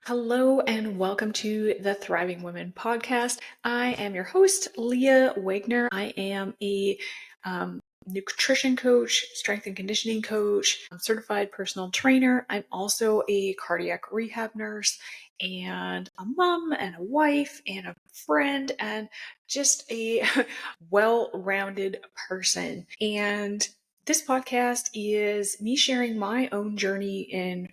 Hello and welcome to the Thriving Women podcast. I am your host, Leah Wagner. I am a nutrition coach, strength and conditioning coach, I'm certified personal trainer. I'm also a cardiac rehab nurse and a mom and a wife and a friend and just a well-rounded person. And this podcast is me sharing my own journey in,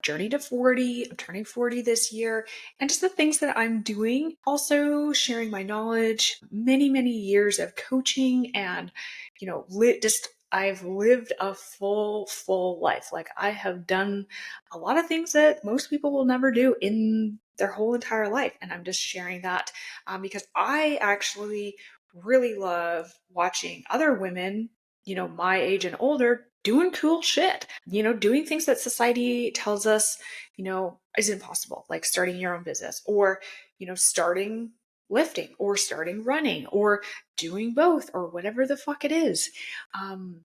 journey to 40. I'm turning 40 this year, and just the things that I'm doing. Also sharing my knowledge, many years of coaching, and just I've lived a full life. Like I have done a lot of things that most people will never do in their whole entire life, and I'm just sharing that because I actually really love watching other women, my age and older, doing cool shit, doing things that society tells us, is impossible, like starting your own business or, starting lifting or starting running or doing both or whatever the fuck it is. Um,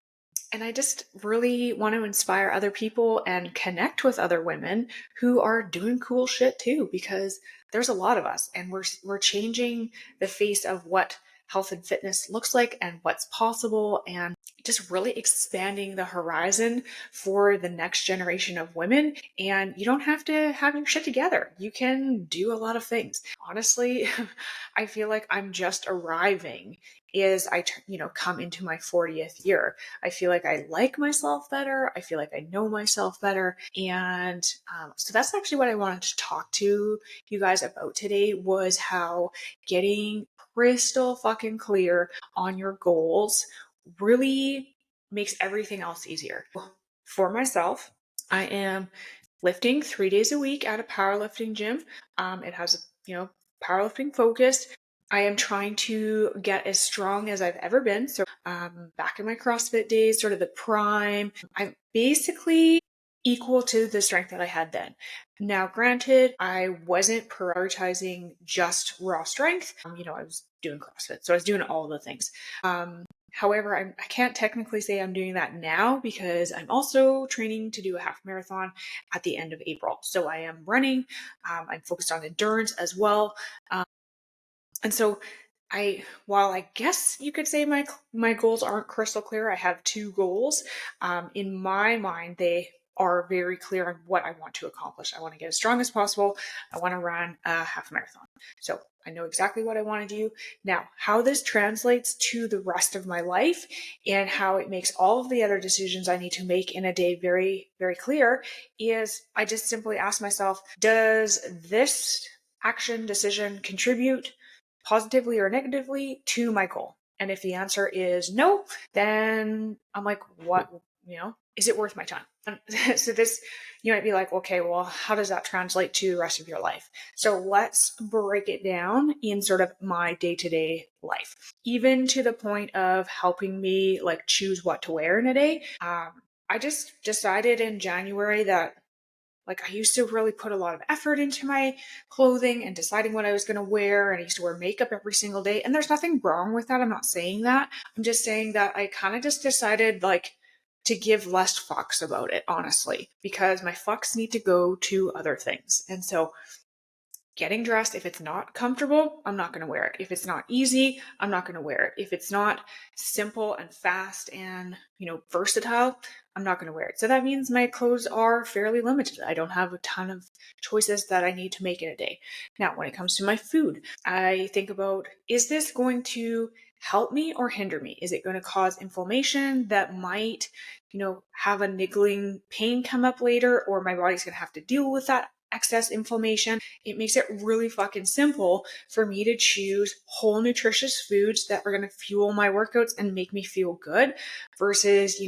and I just really want to inspire other people and connect with other women who are doing cool shit too, because there's a lot of us and we're changing the face of what health and fitness looks like and what's possible, and just really expanding the horizon for the next generation of women. And you don't have to have your shit together. You can do a lot of things. Honestly, I feel like I'm just arriving as I, come into my 40th year. I feel like I like myself better. I feel like I know myself better. And so that's actually what I wanted to talk to you guys about today, was how getting crystal fucking clear on your goals really makes everything else easier. For myself, I am lifting 3 days a week at a powerlifting gym. It has powerlifting focus. I am trying to get as strong as I've ever been. So back in my CrossFit days, sort of the prime, I'm basically equal to the strength that I had then. Now, granted, I wasn't prioritizing just raw strength. I was doing CrossFit, so I was doing all the things. However, I can't technically say I'm doing that now because I'm also training to do a half marathon at the end of April. So I am running. I'm focused on endurance as well. And so while I guess you could say my goals aren't crystal clear, I have two goals. In my mind, they are very clear on what I want to accomplish. I want to get as strong as possible. I want to run a half marathon. So I know exactly what I want to do. Now, how this translates to the rest of my life and how it makes all of the other decisions I need to make in a day very, very clear is I just simply ask myself, does this action decision contribute positively or negatively to my goal? And if the answer is no, then I'm like, what, is it worth my time? So this, you might be like, okay, well, how does that translate to the rest of your life? So let's break it down in sort of my day-to-day life, even to the point of helping me like choose what to wear in a day. I just decided in January that like I used to really put a lot of effort into my clothing and deciding what I was going to wear. And I used to wear makeup every single day. And there's nothing wrong with that. I'm not saying that. I'm just saying that I kind of just decided like to give less fucks about it, honestly, because my fucks need to go to other things. And so getting dressed, if it's not comfortable, I'm not going to wear it. If it's not easy, I'm not going to wear it. If it's not simple and fast and, versatile, I'm not going to wear it. So that means my clothes are fairly limited. I don't have a ton of choices that I need to make in a day. Now, when it comes to my food, I think about, is this going to help me or hinder me? Is it going to cause inflammation that might, have a niggling pain come up later, or my body's going to have to deal with that excess inflammation? It makes it really fucking simple for me to choose whole nutritious foods that are going to fuel my workouts and make me feel good versus,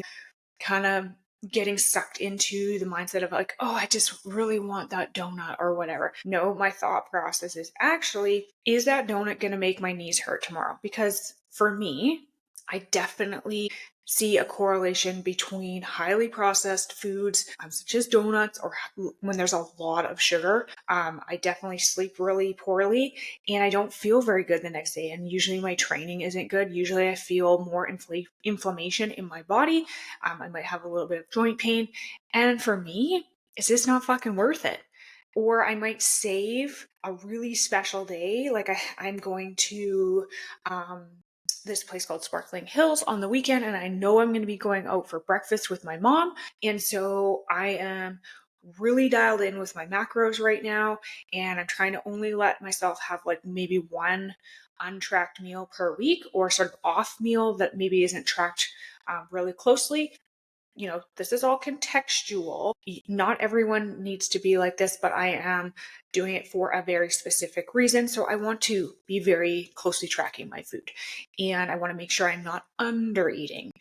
kind of getting sucked into the mindset of like, oh, I just really want that donut or whatever. No, my thought process is actually, is that donut going to make my knees hurt tomorrow? Because for me, I definitely see a correlation between highly processed foods, such as donuts, or when there's a lot of sugar. I definitely sleep really poorly and I don't feel very good the next day. And usually my training isn't good. Usually I feel more inflammation in my body. I might have a little bit of joint pain. And for me, it's just not fucking worth it. Or I might save a really special day. Like I'm going to this place called Sparkling Hills on the weekend, and I know I'm going to be going out for breakfast with my mom. And so I am really dialed in with my macros right now. And I'm trying to only let myself have like maybe one untracked meal per week, or sort of off meal that maybe isn't tracked really closely. This is all contextual. Not everyone needs to be like this, but I am doing it for a very specific reason. So I want to be very closely tracking my food, and I want to make sure I'm not under eating,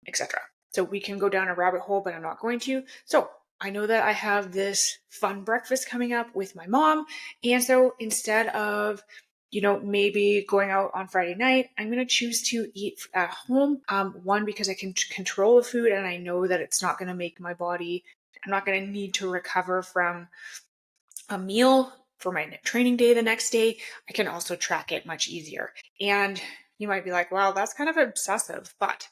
etc. So we can go down a rabbit hole, but I'm not going to. So I know that I have this fun breakfast coming up with my mom. And so instead of maybe going out on Friday night, I'm going to choose to eat at home. One, because I can control the food and I know that it's not going to make my body, I'm not going to need to recover from a meal for my training day the next day. I can also track it much easier. And you might be like, well, that's kind of obsessive, but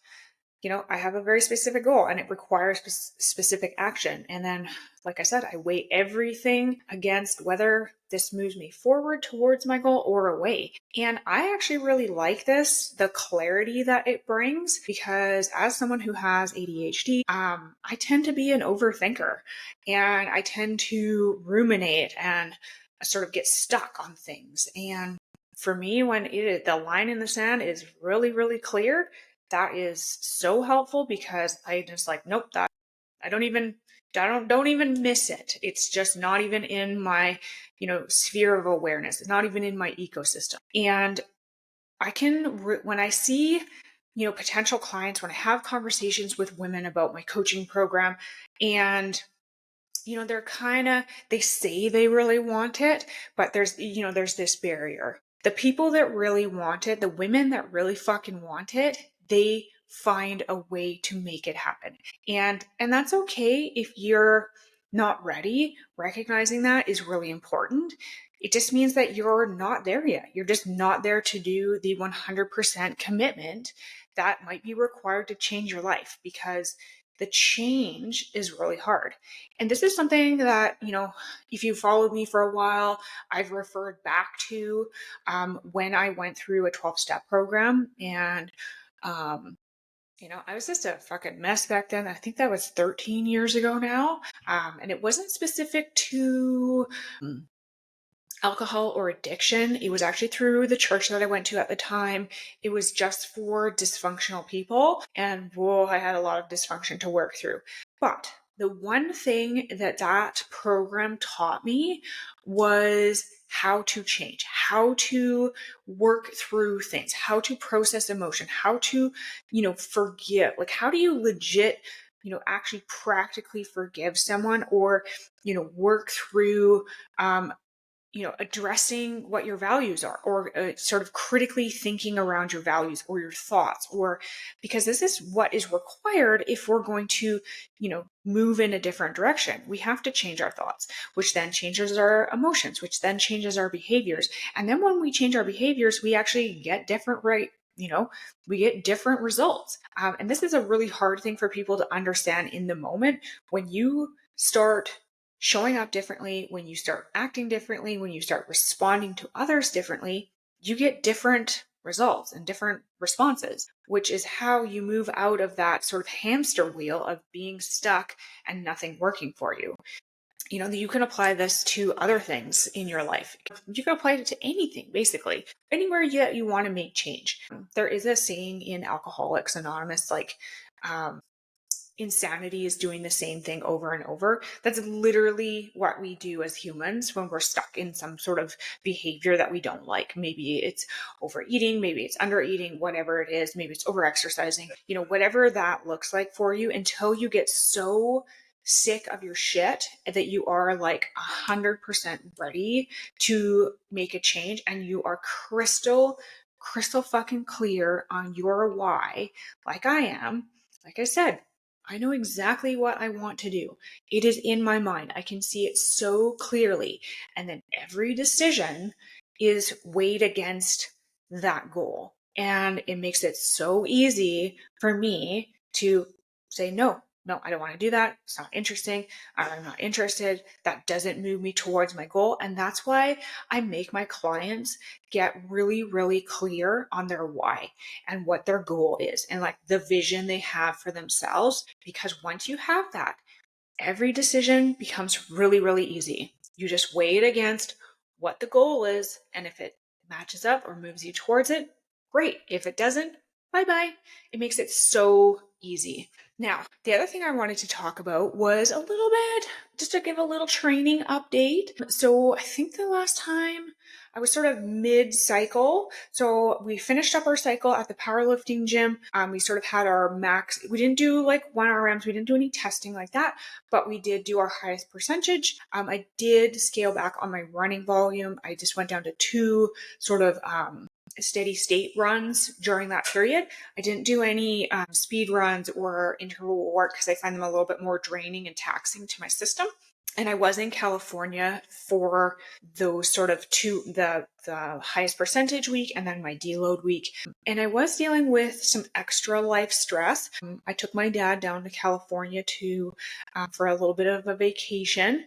I have a very specific goal and it requires specific action. And then, like I said, I weigh everything against whether this moves me forward towards my goal or away. And I actually really like this, the clarity that it brings, because as someone who has ADHD, I tend to be an overthinker and I tend to ruminate and sort of get stuck on things. And for me, when the line in the sand is really, really clear, that is so helpful, because I just like, nope, that I don't even miss it. It's just not even in my, sphere of awareness. It's not even in my ecosystem. And I can, when I see, potential clients, when I have conversations with women about my coaching program, and they say they really want it, but there's this barrier. The people that really want it, the women that really fucking want it, they find a way to make it happen. And that's okay if you're not ready. Recognizing that is really important. It just means that you're not there yet. You're just not there to do the 100% commitment that might be required to change your life, because the change is really hard. And this is something that, if you followed me for a while, I've referred back to when I went through a 12-step program. And, I was just a fucking mess back then. I think that was 13 years ago now. And it wasn't specific to alcohol or addiction. It was actually through the church that I went to at the time. It was just for dysfunctional people. And whoa, I had a lot of dysfunction to work through. But the one thing that program taught me was how to change, how to work through things, how to process emotion, how to, forgive. Like, how do you legit, actually practically forgive someone, or, work through, addressing what your values are, or sort of critically thinking around your values or your thoughts, or because this is what is required if we're going to, move in a different direction. We have to change our thoughts, which then changes our emotions, which then changes our behaviors. And then when we change our behaviors, we actually get different, right? We get different results. And this is a really hard thing for people to understand in the moment. When you start showing up differently, when you start acting differently, when you start responding to others differently, you get different results and different responses, which is how you move out of that sort of hamster wheel of being stuck and nothing working for you. You can apply this to other things in your life. You can apply it to anything, basically, anywhere that you want to make change. There is a saying in Alcoholics Anonymous, like, insanity is doing the same thing over and over. That's literally what we do as humans when we're stuck in some sort of behavior that we don't like. Maybe it's overeating, maybe it's undereating, whatever it is, maybe it's overexercising, whatever that looks like for you, until you get so sick of your shit that you are like 100% ready to make a change, and you are crystal fucking clear on your why, like I am. Like I said, I know exactly what I want to do. It is in my mind. I can see it so clearly. And then every decision is weighed against that goal. And it makes it so easy for me to say, no, no, I don't want to do that. It's not interesting. I'm not interested. That doesn't move me towards my goal. And that's why I make my clients get really, really clear on their why and what their goal is and like the vision they have for themselves. Because once you have that, every decision becomes really, really easy. You just weigh it against what the goal is. And if it matches up or moves you towards it, great. If it doesn't, bye bye. It makes it so easy. Now, the other thing I wanted to talk about was a little bit, just to give a little training update. So I think the last time I was sort of mid-cycle. So we finished up our cycle at the powerlifting gym. We sort of had our max. We didn't do like 1 RMs. We didn't do any testing like that, but we did do our highest percentage. I did scale back on my running volume. I just went down to 2 sort of steady state runs during that period. I didn't do any speed runs or interval work because I find them a little bit more draining and taxing to my system. And I was in California for those sort of the highest percentage week and then my deload week. And I was dealing with some extra life stress. I took my dad down to California for a little bit of a vacation.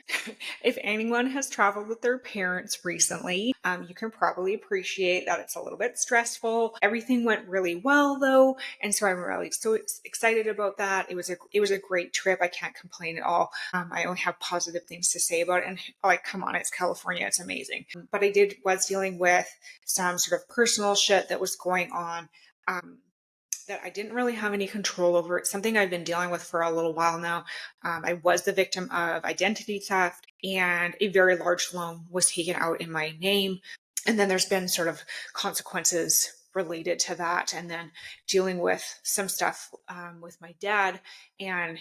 If anyone has traveled with their parents recently, you can probably appreciate that it's a little bit stressful. Everything went really well though. And so I'm really so excited about that. It was a great trip. I can't complain at all. I only have positive things to say about it. And like, come on, it's California. It's amazing. But I was dealing with some sort of personal shit that was going on that I didn't really have any control over. It's something I've been dealing with for a little while now. I was the victim of identity theft, and a very large loan was taken out in my name. And then there's been sort of consequences related to that, and then dealing with some stuff with my dad. And,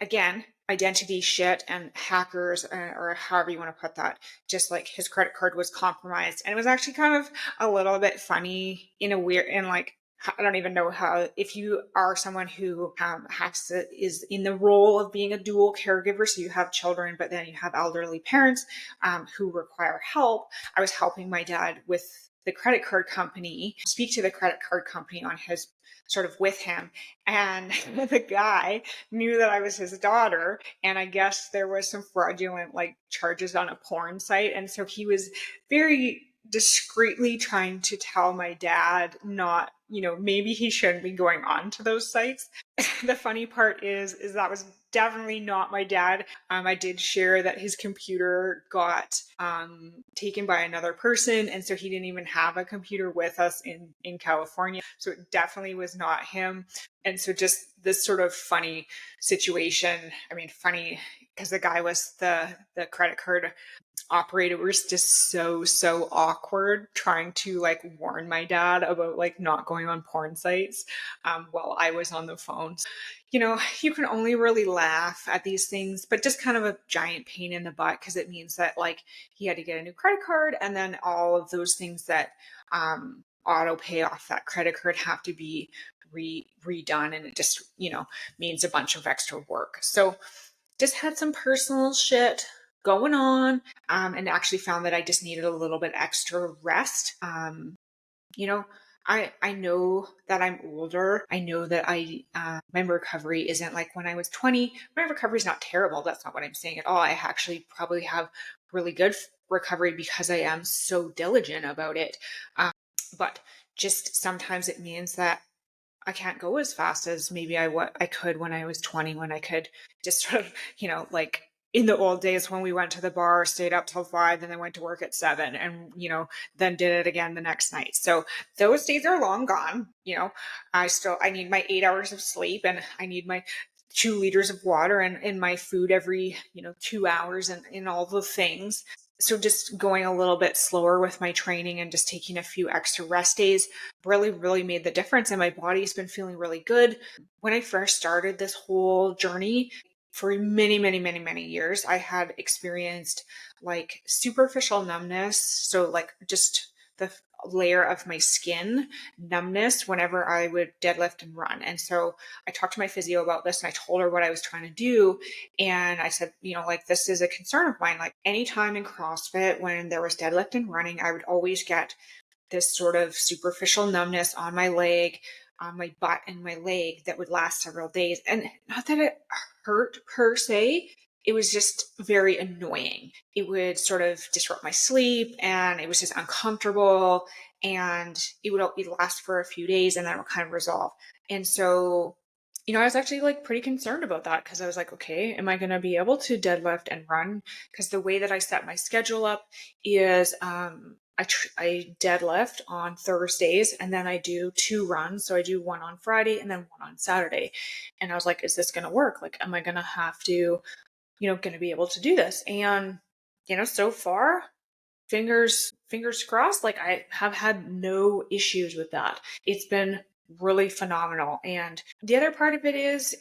again, identity shit and hackers, or however you want to put that, just like his credit card was compromised. And it was actually kind of a little bit funny in a weird, and like, I don't even know how, if you are someone who is in the role of being a dual caregiver, so you have children, but then you have elderly parents who require help. I was helping my dad with the credit card company, speak to the credit card company on his sort of with him. And the guy knew that I was his daughter. And I guess there was some fraudulent like charges on a porn site. And so he was very discreetly trying to tell my dad not, maybe he shouldn't be going on to those sites. The funny part is that was definitely not my dad. I did share that his computer got taken by another person, and so he didn't even have a computer with us in California. So it definitely was not him. And so just this sort of funny situation. I mean, funny because the guy was the credit card operator was just so awkward trying to like warn my dad about like not going on porn sites while I was on the phone. You can only really laugh at these things, but just kind of a giant pain in the butt because it means that like he had to get a new credit card, and then all of those things that auto pay off that credit card have to be redone, and it just means a bunch of extra work. So just had some personal shit going on, and actually found that I just needed a little bit extra rest. I know that I'm older. I know that my recovery isn't like when I was 20. My recovery is not terrible. That's not what I'm saying at all. I actually probably have really good recovery because I am so diligent about it. But just sometimes it means that I can't go as fast as maybe I could when I was 20, when I could just sort of, like in the old days when we went to the bar, stayed up till 5, and then went to work at 7 and, then did it again the next night. So those days are long gone. I need my 8 hours of sleep, and I need my 2 liters of water and my food every, 2 hours, and in all the things. So just going a little bit slower with my training and just taking a few extra rest days really, really made the difference. And my body's been feeling really good. When I first started this whole journey, for many, many, many, many years, I had experienced like superficial numbness. So like just the layer of my skin numbness whenever I would deadlift and run. And so I talked to my physio about this, and I told her what I was trying to do. And I said, like, this is a concern of mine. Like anytime in CrossFit, when there was deadlift and running, I would always get this sort of superficial numbness on my leg, on my butt and my leg that would last several days. And not that it hurt per se, it was just very annoying. It would sort of disrupt my sleep and it was just uncomfortable, and it would last for a few days and then it would kind of resolve. And so, I was actually like pretty concerned about that because I was like, okay, am I going to be able to deadlift and run? Because the way that I set my schedule up is I deadlift on Thursdays and then I do 2 runs. So I do one on Friday and then one on Saturday. And I was like, is this going to work? Like, am I going to have to, going to be able to do this? And, so far, fingers crossed, like I have had no issues with that. It's been really phenomenal. And the other part of it is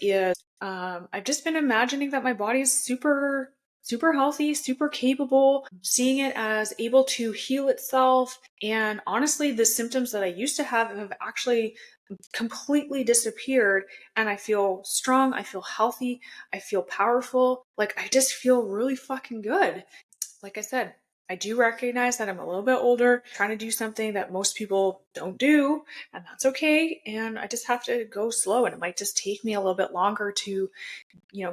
I've just been imagining that my body's super healthy, super capable, seeing it as able to heal itself. And honestly, the symptoms that I used to have actually completely disappeared, and I feel strong, I feel healthy, I feel powerful. Like I just feel really fucking good. Like I said, I do recognize that I'm a little bit older, trying to do something that most people don't do, and that's okay. And I just have to go slow, and it might just take me a little bit longer to,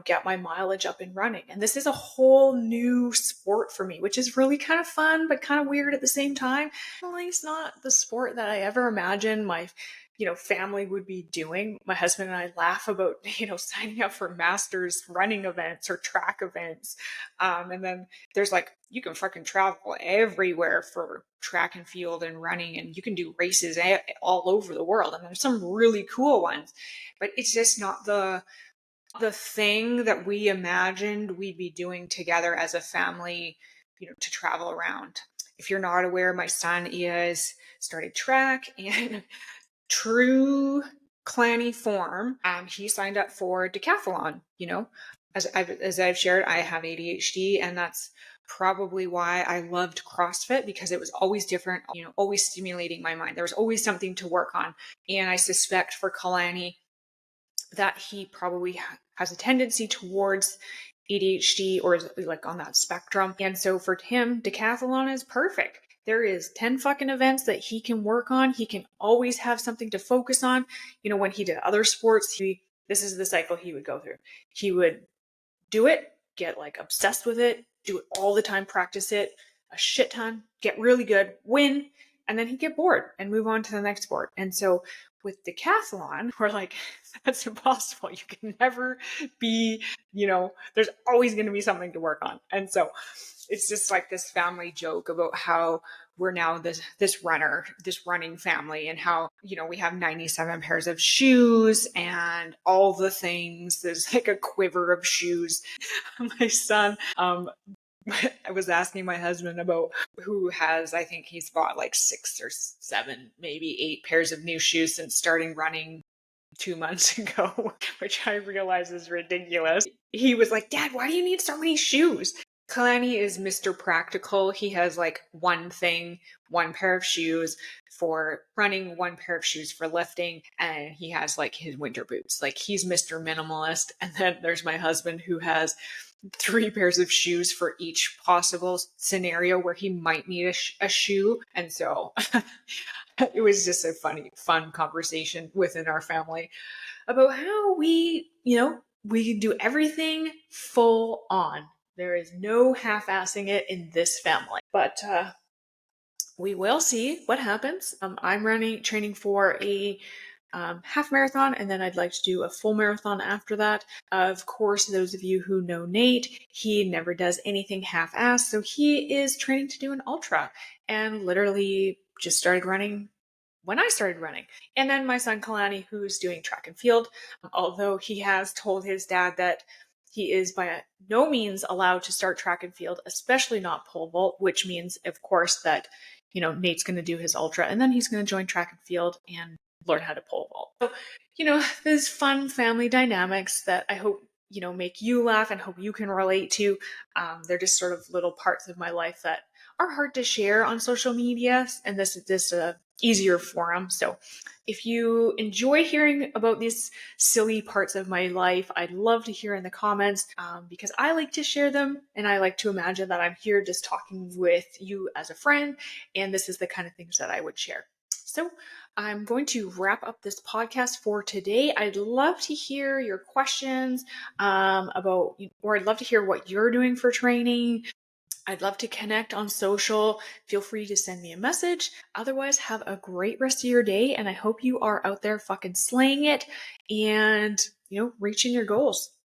get my mileage up and running. And this is a whole new sport for me, which is really kind of fun, but kind of weird at the same time. Definitely it's not the sport that I ever imagined my family would be doing. My husband and I laugh about, signing up for masters running events or track events. And then there's like, you can fucking travel everywhere for track and field and running, and you can do races all over the world. And there's some really cool ones, but it's just not the thing that we imagined we'd be doing together as a family, to travel around. If you're not aware, my son is started track and true clanny form. He signed up for decathlon. As I've shared, I have ADHD, and that's probably why I loved CrossFit, because it was always different, always stimulating my mind. There was always something to work on. And I suspect for Kalani that he probably has a tendency towards ADHD or is like on that spectrum. And so for him, decathlon is perfect. There is 10 fucking events that he can work on. He can always have something to focus on. When he did other sports, this is the cycle he would go through. He would do it, get like obsessed with it, do it all the time, practice it a shit ton, get really good, win, and then he'd get bored and move on to the next sport. And so with decathlon, we're like, that's impossible. You can never be, there's always going to be something to work on. And so it's just like this family joke about how we're now this running family, and how, we have 97 pairs of shoes and all the things. There's like a quiver of shoes. My son, I was asking my husband about who has, I think he's bought like 6 or 7, maybe 8 pairs of new shoes since starting running 2 months ago, which I realize is ridiculous. He was like, Dad, why do you need so many shoes? Kalani is Mr. Practical. He has like one thing, one pair of shoes for running, one pair of shoes for lifting, and he has like his winter boots. Like he's Mr. Minimalist. And then there's my husband, who has 3 pairs of shoes for each possible scenario where he might need a shoe. And so it was just a fun conversation within our family about how we can do everything full on. There is no half-assing it in this family. But we will see what happens. I'm training for a half marathon, and then I'd like to do a full marathon after that. Of course, those of you who know Nate, he never does anything half-assed, so he is training to do an ultra, and literally just started running when I started running. And then my son Kalani, who's doing track and field, although he has told his dad that he is by no means allowed to start track and field, especially not pole vault, which means, of course, that, Nate's going to do his ultra and then he's going to join track and field and learn how to pole vault. So, there's fun family dynamics that I hope, make you laugh and hope you can relate to. They're just sort of little parts of my life that are hard to share on social media, and this is a easier forum. So if you enjoy hearing about these silly parts of my life, I'd love to hear in the comments, because I like to share them, and I like to imagine that I'm here just talking with you as a friend, and this is the kind of things that I would share. So I'm going to wrap up this podcast for today. I'd love to hear your questions or I'd love to hear what you're doing for training. I'd love to connect on social. Feel free to send me a message. Otherwise, have a great rest of your day. And I hope you are out there fucking slaying it and, reaching your goals.